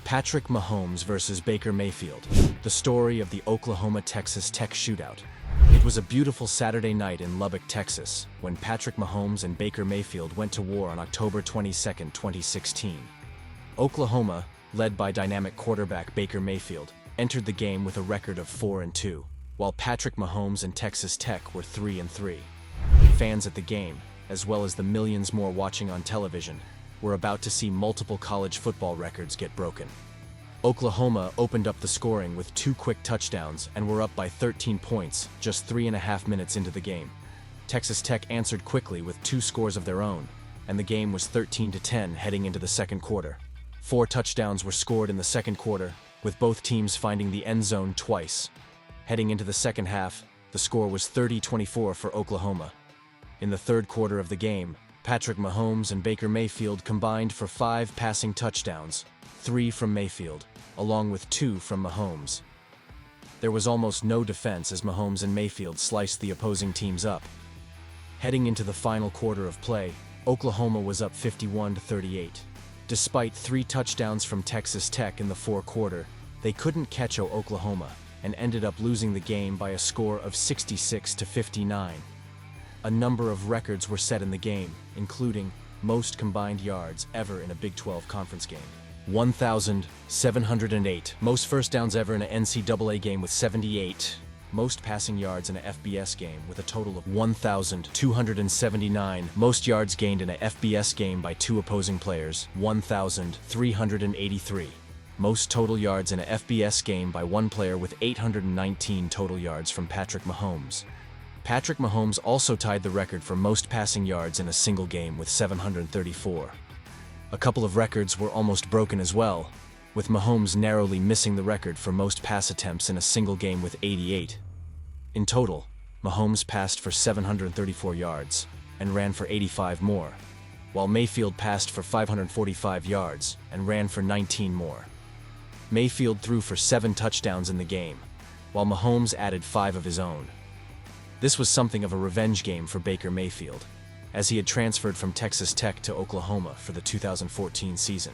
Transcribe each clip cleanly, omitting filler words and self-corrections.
Patrick Mahomes versus Baker Mayfield, the story of the Oklahoma-Texas Tech Shootout. It was a beautiful Saturday night in Lubbock, Texas, when Patrick Mahomes and Baker Mayfield went to war on October 22, 2016. Oklahoma, led by dynamic quarterback Baker Mayfield, entered the game with a record of 4-2, while Patrick Mahomes and Texas Tech were 3-3. Fans at the game, as well as the millions more watching on television, were about to see multiple college football records get broken. Oklahoma opened up the scoring with 2 quick touchdowns and were up by 13 points just 3.5 minutes into the game. Texas Tech answered quickly with 2 scores of their own, and the game was 13-10 heading into the second quarter. 4 touchdowns were scored in the second quarter, with both teams finding the end zone twice. Heading into the second half, the score was 30-24 for Oklahoma. In the third quarter of the game, Patrick Mahomes and Baker Mayfield combined for 5 passing touchdowns, 3 from Mayfield, along with 2 from Mahomes. There was almost no defense as Mahomes and Mayfield sliced the opposing teams up. Heading into the final quarter of play, Oklahoma was up 51-38. Despite 3 touchdowns from Texas Tech in the fourth quarter, they couldn't catch Oklahoma and ended up losing the game by a score of 66-59. A number of records were set in the game, including most combined yards ever in a Big 12 conference game, 1,708, most first downs ever in an NCAA game with 78, most passing yards in a FBS game with a total of 1,279, most yards gained in a FBS game by 2 opposing players, 1,383, most total yards in a FBS game by 1 player with 819 total yards from Patrick Mahomes. Patrick Mahomes also tied the record for most passing yards in a single game with 734. A couple of records were almost broken as well, with Mahomes narrowly missing the record for most pass attempts in a single game with 88. In total, Mahomes passed for 734 yards and ran for 85 more, while Mayfield passed for 545 yards and ran for 19 more. Mayfield threw for 7 touchdowns in the game, while Mahomes added 5 of his own. This was something of a revenge game for Baker Mayfield, as he had transferred from Texas Tech to Oklahoma for the 2014 season.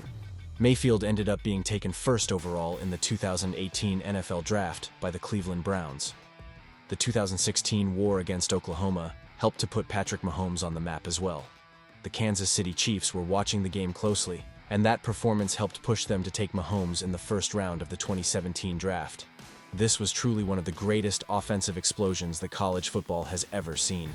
Mayfield ended up being taken first overall in the 2018 NFL Draft by the Cleveland Browns. The 2016 war against Oklahoma helped to put Patrick Mahomes on the map as well. The Kansas City Chiefs were watching the game closely, and that performance helped push them to take Mahomes in the first round of the 2017 draft. This was truly one of the greatest offensive explosions that college football has ever seen.